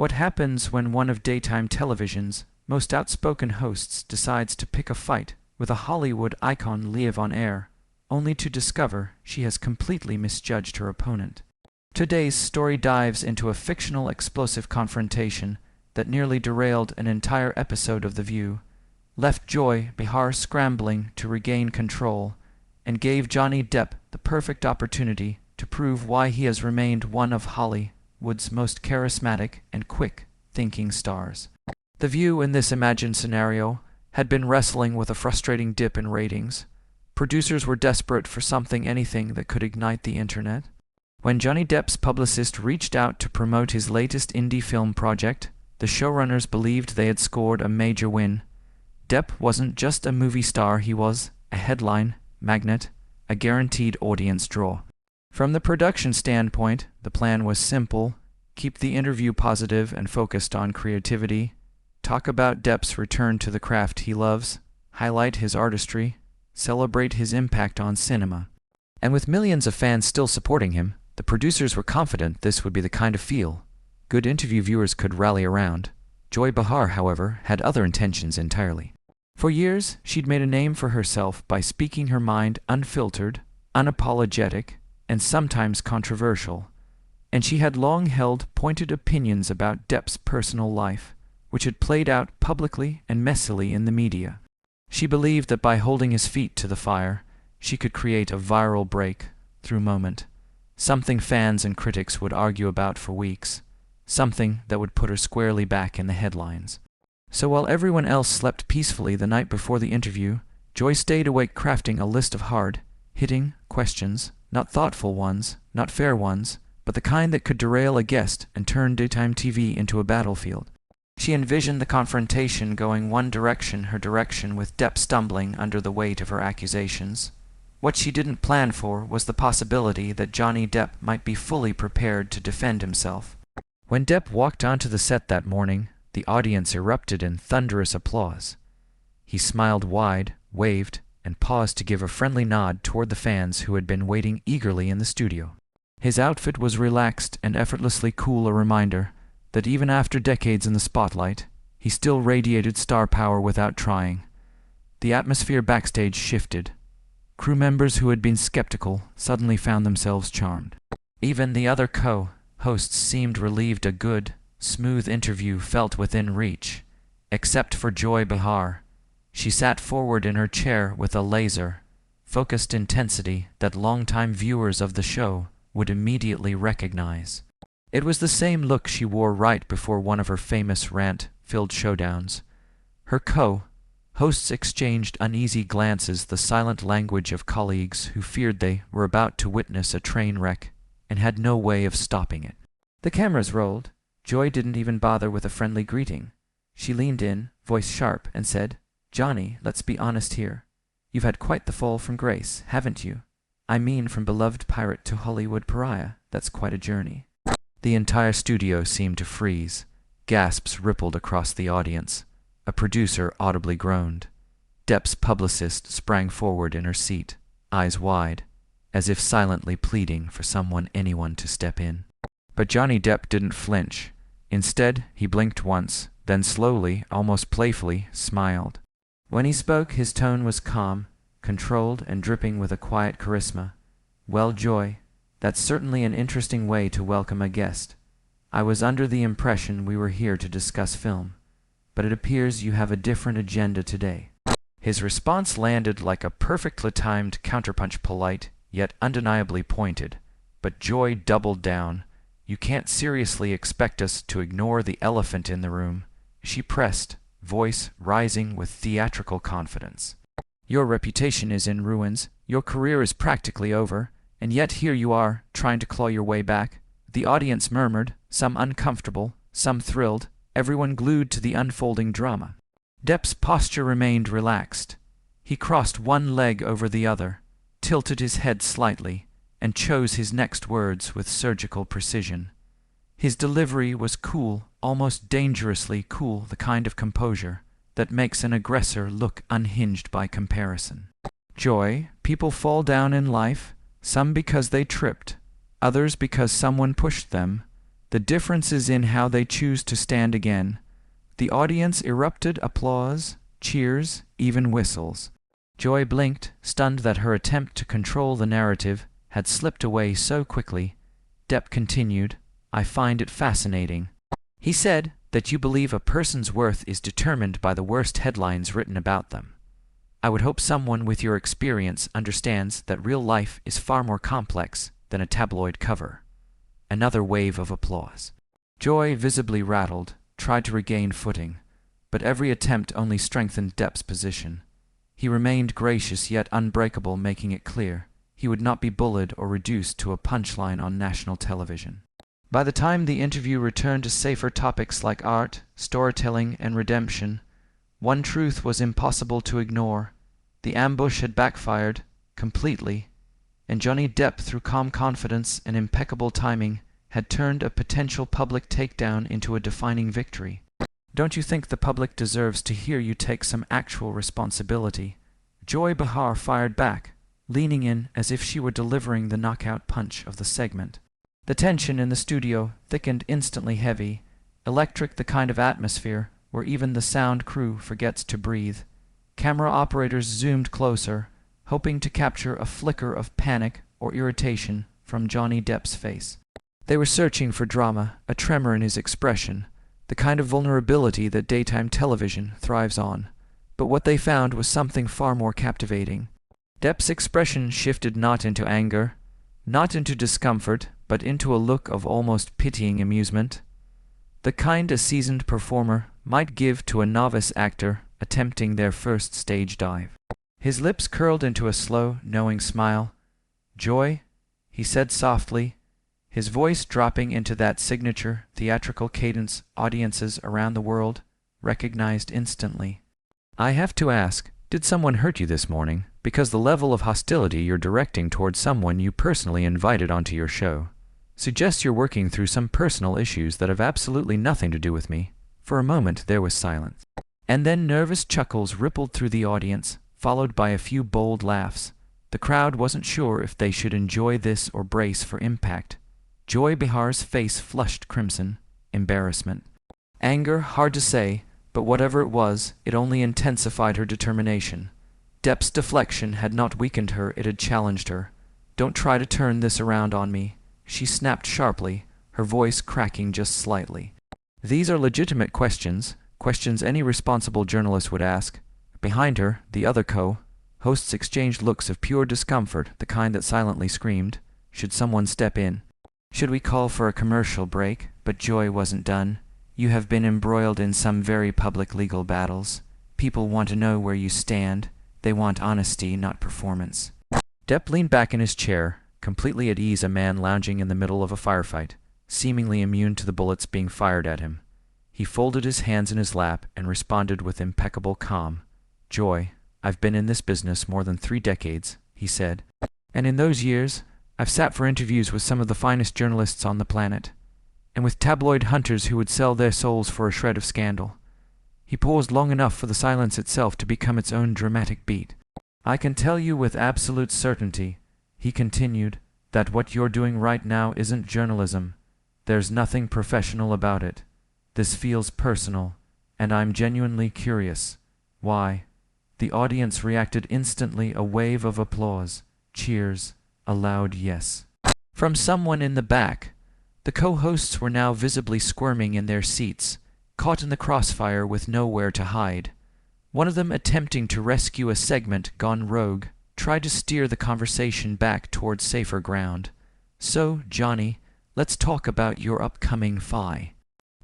What happens when one of daytime television's most outspoken hosts decides to pick a fight with a Hollywood icon live on air, only to discover she has completely misjudged her opponent? Today's story dives into a fictional explosive confrontation that nearly derailed an entire episode of The View, left Joy Behar scrambling to regain control, and gave Johnny Depp the perfect opportunity to prove why he has remained one of Hollywood's most charismatic and quick-thinking stars. The View, in this imagined scenario, had been wrestling with a frustrating dip in ratings. Producers were desperate for anything that could ignite the internet. When Johnny Depp's publicist reached out to promote his latest indie film project, the showrunners believed they had scored a major win. Depp wasn't just a movie star, he was a headline magnet, a guaranteed audience draw. From the production standpoint, the plan was simple: keep the interview positive and focused on creativity, talk about Depp's return to the craft he loves, highlight his artistry, celebrate his impact on cinema. And with millions of fans still supporting him, the producers were confident this would be the kind of feel good interview viewers could rally around. Joy Behar, however, had other intentions entirely. For years, she'd made a name for herself by speaking her mind unfiltered, unapologetic, and sometimes controversial, and she had long held pointed opinions about Depp's personal life, which had played out publicly and messily in the media. She believed that by holding his feet to the fire, she could create a viral breakthrough moment, something fans and critics would argue about for weeks, something that would put her squarely back in the headlines. So while everyone else slept peacefully the night before the interview, Joy stayed awake crafting a list of hard-hitting questions, not thoughtful ones, not fair ones, but the kind that could derail a guest and turn daytime TV into a battlefield. She envisioned the confrontation going one direction, her direction, with Depp stumbling under the weight of her accusations. What she didn't plan for was the possibility that Johnny Depp might be fully prepared to defend himself. When Depp walked onto the set that morning, the audience erupted in thunderous applause. He smiled wide, waved, and paused to give a friendly nod toward the fans who had been waiting eagerly in the studio. His outfit was relaxed and effortlessly cool, a reminder that even after decades in the spotlight, he still radiated star power without trying. The atmosphere backstage shifted. Crew members who had been skeptical suddenly found themselves charmed. Even the other co-hosts seemed relieved. A good, smooth interview felt within reach, except for Joy Behar. She sat forward in her chair with a laser-focused intensity that longtime viewers of the show would immediately recognize. It was the same look she wore right before one of her famous rant-filled showdowns. Her co-hosts exchanged uneasy glances, the silent language of colleagues who feared they were about to witness a train wreck and had no way of stopping it. The cameras rolled. Joy didn't even bother with a friendly greeting. She leaned in, voice sharp, and said, "Johnny, let's be honest here. You've had quite the fall from grace, haven't you? I mean, from beloved pirate to Hollywood pariah. That's quite a journey." The entire studio seemed to freeze. Gasps rippled across the audience. A producer audibly groaned. Depp's publicist sprang forward in her seat, eyes wide, as if silently pleading for anyone to step in. But Johnny Depp didn't flinch. Instead, he blinked once, then slowly, almost playfully, smiled. When he spoke, his tone was calm, controlled, and dripping with a quiet charisma. "Well, Joy, that's certainly an interesting way to welcome a guest. I was under the impression we were here to discuss film, but it appears you have a different agenda today." His response landed like a perfectly timed counterpunch, polite, yet undeniably pointed. But Joy doubled down. "You can't seriously expect us to ignore the elephant in the room," she pressed, voice rising with theatrical confidence. "Your reputation is in ruins, your career is practically over, and yet here you are, trying to claw your way back." The audience murmured, some uncomfortable, some thrilled, everyone glued to the unfolding drama. Depp's posture remained relaxed. He crossed one leg over the other, tilted his head slightly, and chose his next words with surgical precision. His delivery was cool, almost dangerously cool, the kind of composure that makes an aggressor look unhinged by comparison. "Joy, people fall down in life, some because they tripped, others because someone pushed them, The difference is in how they choose to stand again. The audience erupted applause, cheers, even whistles. Joy blinked, stunned that her attempt to control the narrative had slipped away so quickly. Depp continued, "I find it fascinating. He said that you believe a person's worth is determined by the worst headlines written about them. I would hope someone with your experience understands that real life is far more complex than a tabloid cover." Another wave of applause. Joy, visibly rattled, tried to regain footing, but every attempt only strengthened Depp's position. He remained gracious yet unbreakable, making it clear he would not be bullied or reduced to a punchline on national television. By the time the interview returned to safer topics like art, storytelling, and redemption, one truth was impossible to ignore. The ambush had backfired completely, and Johnny Depp, through calm confidence and impeccable timing, had turned a potential public takedown into a defining victory. "Don't you think the public deserves to hear you take some actual responsibility?" Joy Behar fired back, leaning in as if she were delivering the knockout punch of the segment. The tension in the studio thickened, instantly heavy, electric, the kind of atmosphere where even the sound crew forgets to breathe. Camera operators zoomed closer, hoping to capture a flicker of panic or irritation from Johnny Depp's face. They were searching for drama, a tremor in his expression, the kind of vulnerability that daytime television thrives on. But what they found was something far more captivating. Depp's expression shifted not into anger, not into discomfort, but into a look of almost pitying amusement, the kind a seasoned performer might give to a novice actor attempting their first stage dive. His lips curled into a slow, knowing smile. "Joy," he said softly, his voice dropping into that signature theatrical cadence audiences around the world recognized instantly. "I have to ask, did someone hurt you this morning? Because the level of hostility you're directing towards someone you personally invited onto your show suggests you're working through some personal issues that have absolutely nothing to do with me." For a moment there was silence, and then nervous chuckles rippled through the audience, followed by a few bold laughs. The crowd wasn't sure if they should enjoy this or brace for impact. Joy Behar's face flushed crimson. Embarrassment. Anger, hard to say, but whatever it was, it only intensified her determination. Depp's deflection had not weakened her, it had challenged her. "Don't try to turn this around on me," she snapped sharply, her voice cracking just slightly. "These are legitimate questions, questions any responsible journalist would ask." Behind her, the other co-hosts exchanged looks of pure discomfort, the kind that silently screamed, "Should someone step in? Should we call for a commercial break?" But Joy wasn't done. "You have been embroiled in some very public legal battles. People want to know where you stand. They want honesty, not performance." Depp leaned back in his chair, completely at ease, a man lounging in the middle of a firefight, seemingly immune to the bullets being fired at him. He folded his hands in his lap and responded with impeccable calm. "Joy, I've been in this business more than 3 decades, he said. "And in those years, I've sat for interviews with some of the finest journalists on the planet, and with tabloid hunters who would sell their souls for a shred of scandal." He paused long enough for the silence itself to become its own dramatic beat. "I can tell you with absolute certainty," he continued, "that what you're doing right now isn't journalism. There's nothing professional about it. This feels personal, and I'm genuinely curious. Why?" The audience reacted instantly, a wave of applause, cheers, a loud yes. From someone in the back, the co-hosts were now visibly squirming in their seats, caught in the crossfire with nowhere to hide. One of them, attempting to rescue a segment gone rogue, tried to steer the conversation back towards safer ground. "So, Johnny, let's talk about your upcoming fi."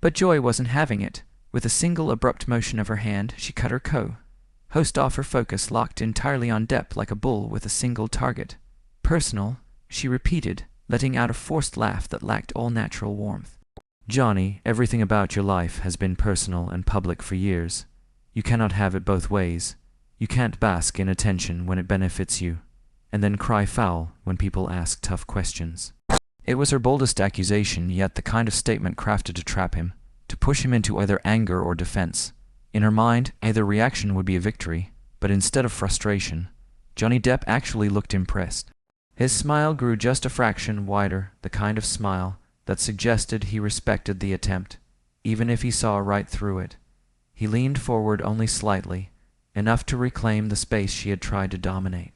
But Joy wasn't having it. With a single abrupt motion of her hand, she cut her co-host off, her focus locked entirely on Depp like a bull with a single target. "Personal," she repeated, letting out a forced laugh that lacked all natural warmth. "Johnny, everything about your life has been personal and public for years. You cannot have it both ways. You can't bask in attention when it benefits you, and then cry foul when people ask tough questions." It was her boldest accusation, yet the kind of statement crafted to trap him, to push him into either anger or defense. In her mind, either reaction would be a victory, but instead of frustration, Johnny Depp actually looked impressed. His smile grew just a fraction wider, the kind of smile that suggested he respected the attempt, even if he saw right through it. He leaned forward only slightly, enough to reclaim the space she had tried to dominate.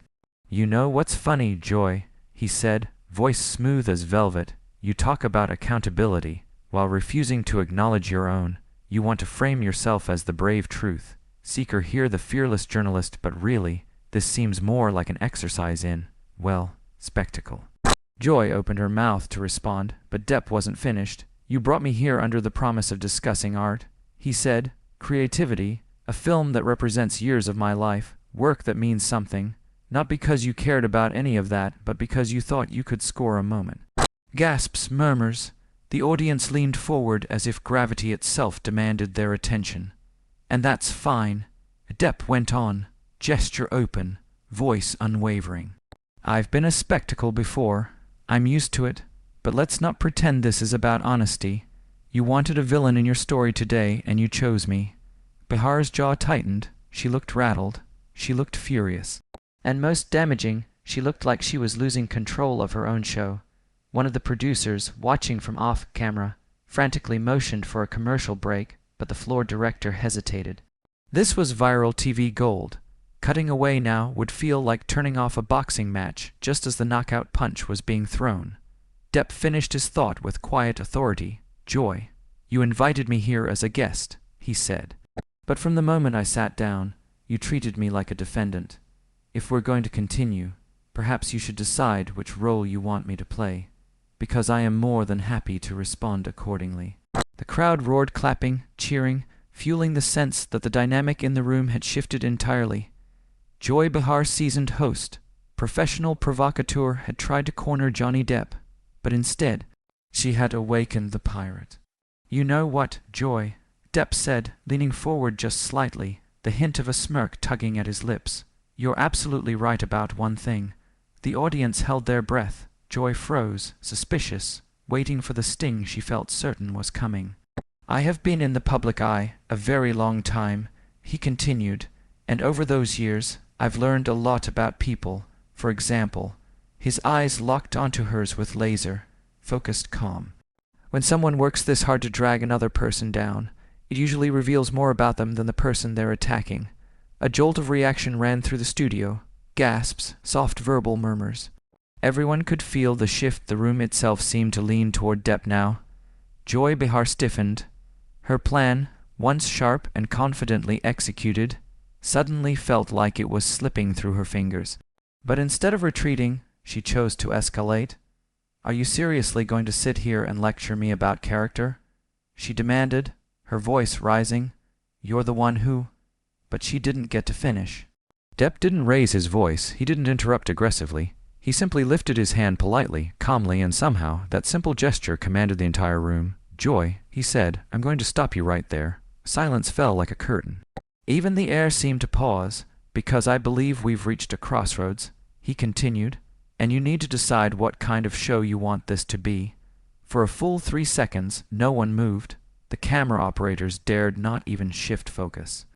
"You know what's funny, Joy," he said, voice smooth as velvet. "You talk about accountability, while refusing to acknowledge your own. You want to frame yourself as the brave truth seeker here, the fearless journalist, but really, this seems more like an exercise in, well, spectacle." Joy opened her mouth to respond, but Depp wasn't finished. "You brought me here under the promise of discussing art," he said. "Creativity, a film that represents years of my life, work that means something. Not because you cared about any of that, but because you thought you could score a moment." Gasps, murmurs. The audience leaned forward as if gravity itself demanded their attention. "And that's fine," Depp went on, gesture open, voice unwavering. "I've been a spectacle before. I'm used to it, but let's not pretend this is about honesty. You wanted a villain in your story today, and you chose me." Behar's jaw tightened. She looked rattled. She looked furious. And most damaging, she looked like she was losing control of her own show. One of the producers, watching from off-camera, frantically motioned for a commercial break, but the floor director hesitated. This was viral TV gold. Cutting away now would feel like turning off a boxing match just as the knockout punch was being thrown. Depp finished his thought with quiet authority. "Joy, you invited me here as a guest," he said. "But from the moment I sat down, you treated me like a defendant. If we're going to continue, perhaps you should decide which role you want me to play, because I am more than happy to respond accordingly." The crowd roared, clapping, cheering, fueling the sense that the dynamic in the room had shifted entirely. Joy Behar, seasoned host, professional provocateur, had tried to corner Johnny Depp, but instead, she had awakened the pirate. "You know what, Joy?" Depp said, leaning forward just slightly, the hint of a smirk tugging at his lips. "You're absolutely right about one thing." The audience held their breath. Joy froze, suspicious, waiting for the sting she felt certain was coming. "I have been in the public eye a very long time," he continued, "and over those years, I've learned a lot about people. For example," his eyes locked onto hers with laser-focused calm. "When someone works this hard to drag another person down, it usually reveals more about them than the person they're attacking." A jolt of reaction ran through the studio. Gasps, soft verbal murmurs. Everyone could feel the shift. The room itself seemed to lean toward Depp now. Joy Behar stiffened. Her plan, once sharp and confidently executed, suddenly felt like it was slipping through her fingers. But instead of retreating, she chose to escalate. "Are you seriously going to sit here and lecture me about character?" she demanded, her voice rising. "You're the one who—" But she didn't get to finish. Depp didn't raise his voice. He didn't interrupt aggressively. He simply lifted his hand politely, calmly, and somehow that simple gesture commanded the entire room. "Joy," he said, "I'm going to stop you right there." Silence fell like a curtain. "Even the air seemed to pause, because I believe we've reached a crossroads," he continued, "and you need to decide what kind of show you want this to be." For a full 3 seconds, no one moved. The camera operators dared not even shift focus.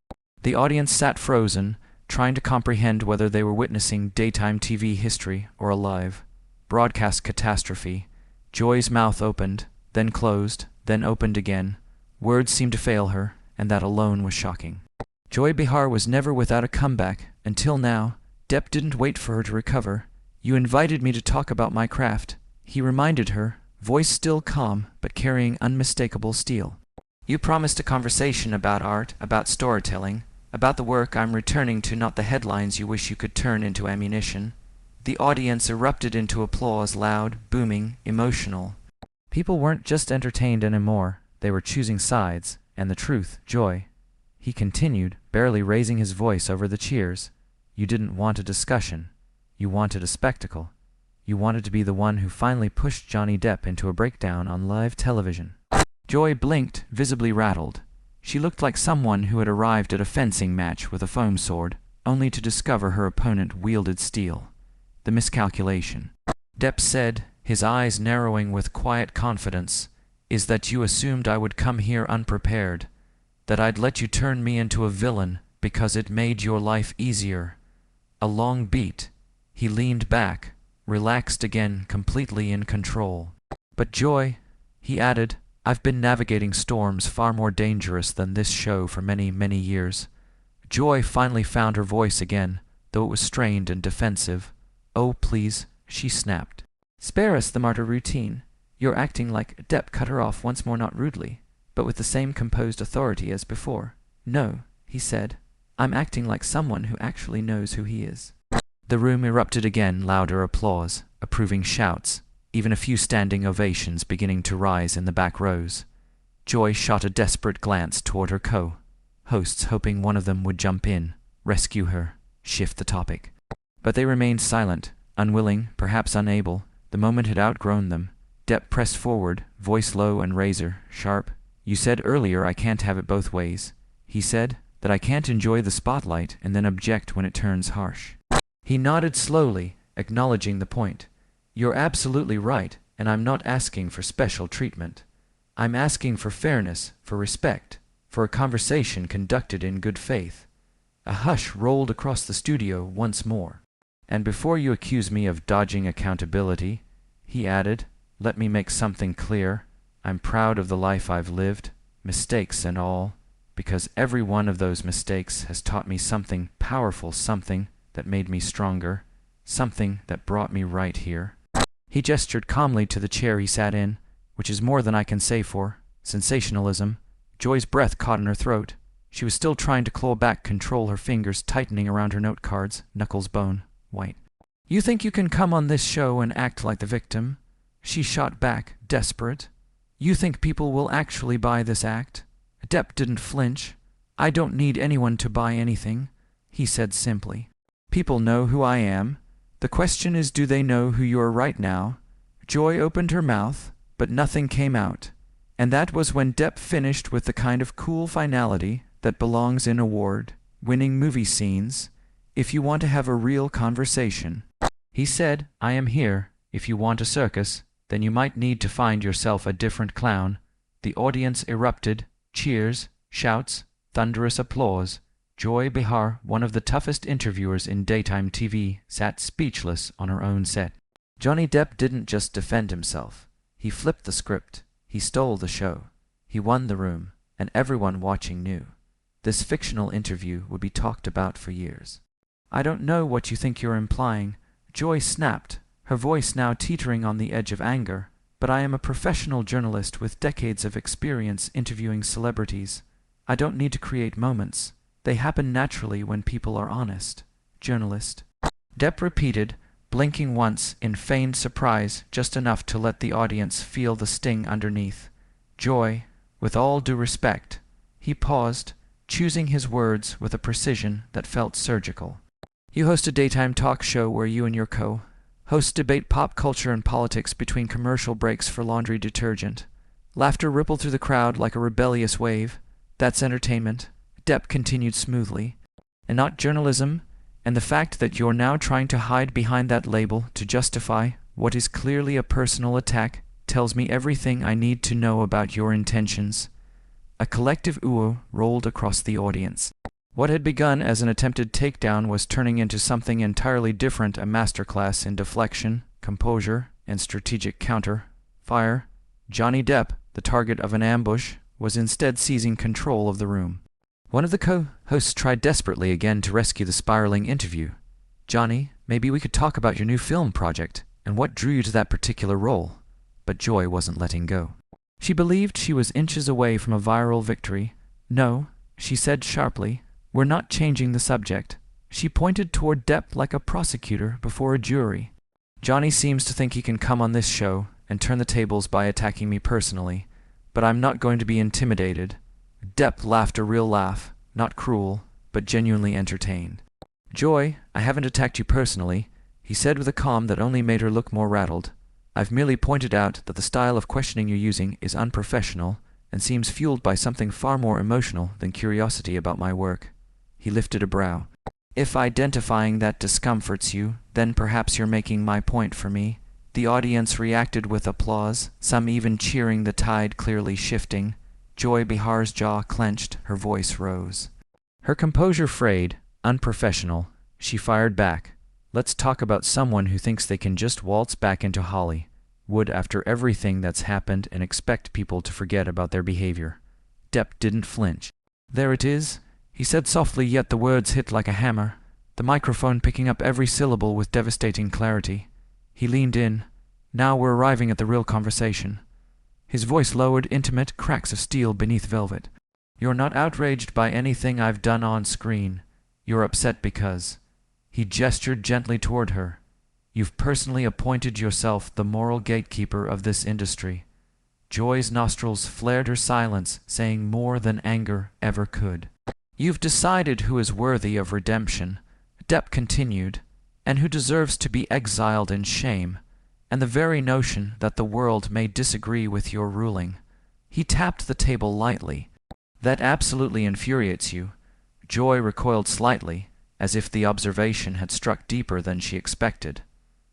The audience sat frozen, trying to comprehend whether they were witnessing daytime TV history or a live broadcast catastrophe. Joy's mouth opened, then closed, then opened again. Words seemed to fail her, and that alone was shocking. Joy Behar was never without a comeback, until now. Depp didn't wait for her to recover. "You invited me to talk about my craft," he reminded her, voice still calm, but carrying unmistakable steel. "You promised a conversation about art, about storytelling, about the work I'm returning to, not the headlines you wish you could turn into ammunition." The audience erupted into applause, loud, booming, emotional. People weren't just entertained anymore. They were choosing sides, and the truth, Joy, he continued, barely raising his voice over the cheers. "You didn't want a discussion. You wanted a spectacle. You wanted to be the one who finally pushed Johnny Depp into a breakdown on live television." Joy blinked, visibly rattled. She looked like someone who had arrived at a fencing match with a foam sword, only to discover her opponent wielded steel. The miscalculation. Depp said, his eyes narrowing with quiet confidence, "is that you assumed I would come here unprepared, that I'd let you turn me into a villain because it made your life easier." A long beat. He leaned back, relaxed again, completely in control. "But Joy," He added, I've been navigating storms far more dangerous than this show for many, many years. Joy finally found her voice again, though it was strained and defensive. Oh, please, she snapped. Spare us the martyr routine. You're acting like Depp cut her off once more, not rudely, but with the same composed authority as before. No, he said. I'm acting like someone who actually knows who he is. The room erupted again, louder applause, approving shouts, even a few standing ovations beginning to rise in the back rows. Joy shot a desperate glance toward her co-hosts, hoping one of them would jump in, rescue her, shift the topic. But they remained silent, unwilling, perhaps unable. The moment had outgrown them. Depp pressed forward, voice low and razor-sharp. You said earlier I can't have it both ways. He said that I can't enjoy the spotlight and then object when it turns harsh. He nodded slowly, acknowledging the point. You're absolutely right, and I'm not asking for special treatment. I'm asking for fairness, for respect, for a conversation conducted in good faith. A hush rolled across the studio once more. And before you accuse me of dodging accountability, he added, let me make something clear. I'm proud of the life I've lived, mistakes and all, because every one of those mistakes has taught me something powerful, something that made me stronger, something that brought me right here. He gestured calmly to the chair he sat in, which is more than I can say for sensationalism. Joy's breath caught in her throat. She was still trying to claw back control, her fingers tightening around her note cards, knuckles bone white. You think you can come on this show and act like the victim? She shot back, desperate. You think people will actually buy this act? Depp didn't flinch. I don't need anyone to buy anything, he said simply. People know who I am. The question is, do they know who you are right now? Joy opened her mouth, but nothing came out. And that was when Depp finished with the kind of cool finality that belongs in award-winning movie scenes. If you want to have a real conversation, he said, I am here. If you want a circus, then you might need to find yourself a different clown. The audience erupted, cheers, shouts, thunderous applause. Joy Behar, one of the toughest interviewers in daytime TV, sat speechless on her own set. Johnny Depp didn't just defend himself. He flipped the script. He stole the show. He won the room, and everyone watching knew. This fictional interview would be talked about for years. I don't know what you think you're implying, Joy snapped, her voice now teetering on the edge of anger, but I am a professional journalist with decades of experience interviewing celebrities. I don't need to create moments. They happen naturally when people are honest. Journalist. Depp repeated, blinking once in feigned surprise, just enough to let the audience feel the sting underneath. Joy, with all due respect. He paused, choosing his words with a precision that felt surgical. You host a daytime talk show where you and your co-hosts debate pop culture and politics between commercial breaks for laundry detergent. Laughter rippled through the crowd like a rebellious wave. That's entertainment, Depp continued smoothly, and not journalism, and the fact that you're now trying to hide behind that label to justify what is clearly a personal attack tells me everything I need to know about your intentions. A collective ooh rolled across the audience. What had begun as an attempted takedown was turning into something entirely different, a masterclass in deflection, composure, and strategic counter-fire. Johnny Depp, the target of an ambush, was instead seizing control of the room. One of the co-hosts tried desperately again to rescue the spiraling interview. Johnny, maybe we could talk about your new film project, and what drew you to that particular role. But Joy wasn't letting go. She believed she was inches away from a viral victory. No, she said sharply, we're not changing the subject. She pointed toward Depp like a prosecutor before a jury. Johnny seems to think he can come on this show and turn the tables by attacking me personally, but I'm not going to be intimidated. Depp laughed a real laugh, not cruel, but genuinely entertained. Joy, I haven't attacked you personally, he said with a calm that only made her look more rattled. I've merely pointed out that the style of questioning you're using is unprofessional and seems fueled by something far more emotional than curiosity about my work. He lifted a brow. If identifying that discomforts you, then perhaps you're making my point for me. The audience reacted with applause, some even cheering, the tide clearly shifting. Joy Behar's jaw clenched, her voice rose. Her composure frayed, unprofessional. She fired back. Let's talk about someone who thinks they can just waltz back into Holly. would after everything that's happened and expect people to forget about their behavior. Depp didn't flinch. "There it is," he said softly, yet the words hit like a hammer, the microphone picking up every syllable with devastating clarity. He leaned in. "Now we're arriving at the real conversation." His voice lowered, intimate, cracks of steel beneath velvet. "You're not outraged by anything I've done on screen. You're upset because—" He gestured gently toward her. "You've personally appointed yourself the moral gatekeeper of this industry." Joy's nostrils flared her silence, saying more than anger ever could. "You've decided who is worthy of redemption," Depp continued, "and who deserves to be exiled in shame, and the very notion that the world may disagree with your ruling." He tapped the table lightly. "That absolutely infuriates you." Joy recoiled slightly, as if the observation had struck deeper than she expected.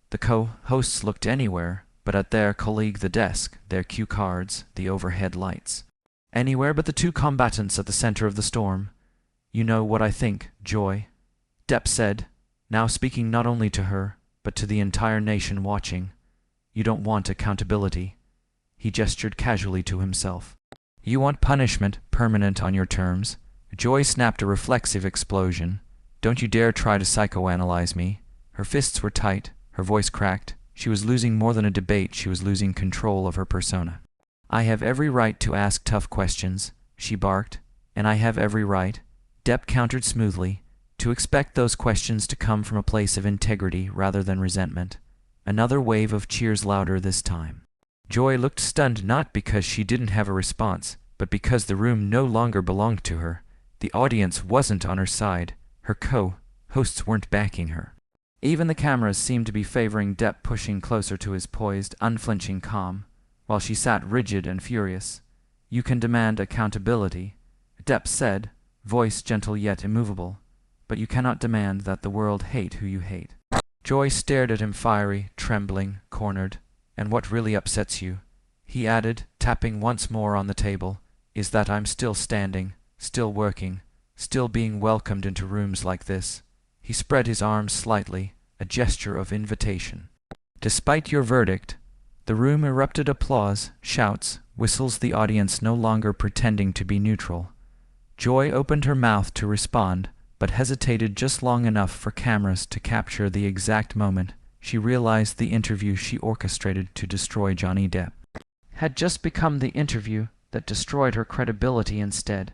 The co-hosts looked anywhere but at their colleague, the desk, their cue cards, the overhead lights. Anywhere but the two combatants at the center of the storm. "You know what I think, Joy," Depp said, now speaking not only to her, but to the entire nation watching. "You don't want accountability." He gestured casually to himself. "You want punishment, permanent on your terms." Joy snapped a reflexive explosion. "Don't you dare try to psychoanalyze me." Her fists were tight, her voice cracked. She was losing more than a debate, she was losing control of her persona. "I have every right to ask tough questions," she barked. "And I have every right," Depp countered smoothly, "to expect those questions to come from a place of integrity rather than resentment." Another wave of cheers, louder this time. Joy looked stunned, not because she didn't have a response, but because the room no longer belonged to her. The audience wasn't on her side. Her co-hosts weren't backing her. Even the cameras seemed to be favoring Depp, pushing closer to his poised, unflinching calm, while she sat rigid and furious. "You can demand accountability," Depp said, voice gentle yet immovable, "but you cannot demand that the world hate who you hate." Joy stared at him, fiery, trembling, cornered. "And what really upsets you," he added, tapping once more on the table, "is that I'm still standing, still working, still being welcomed into rooms like this." He spread his arms slightly, a gesture of invitation. "Despite your verdict," the room erupted applause, shouts, whistles, the audience no longer pretending to be neutral. Joy opened her mouth to respond, but hesitated just long enough for cameras to capture the exact moment she realized the interview she orchestrated to destroy Johnny Depp had just become the interview that destroyed her credibility instead.